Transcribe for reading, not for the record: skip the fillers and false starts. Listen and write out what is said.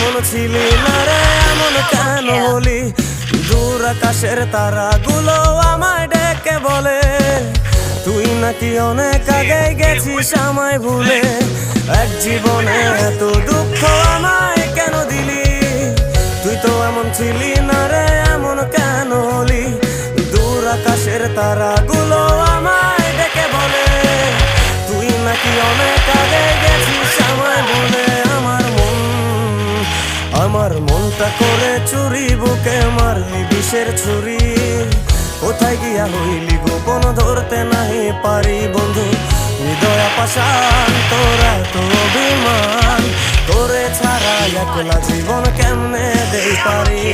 এমন ছিলি না রে, এমন কেন হলি? দূর আকাশের তারাগুলো আমায় ডেকে বলে তুই নাকি অনেক আগে গেছিস আমায় ভুলে। এক জীবনে এত দুঃখ আমায় কেন দিলি? তুই তো এমন ছিলি না রে, এমন কেন হলি? দূর আকাশের তারাগুলো আমায় ডেকে বলে তুই নাকি অনেক আগে গেছিস আমায় ভুলে। আমার মনটা করে চুরি, বুকে মারলি বিষের ছুরি। কোথায় গিয়া হইলি গোপন ধরতে নাহি পারি বন্ধু। হৃদয় পাষাণ তোরা তো অভিমান, তোরে ছাড়া একলা জীবন কেমনে দেই পারি।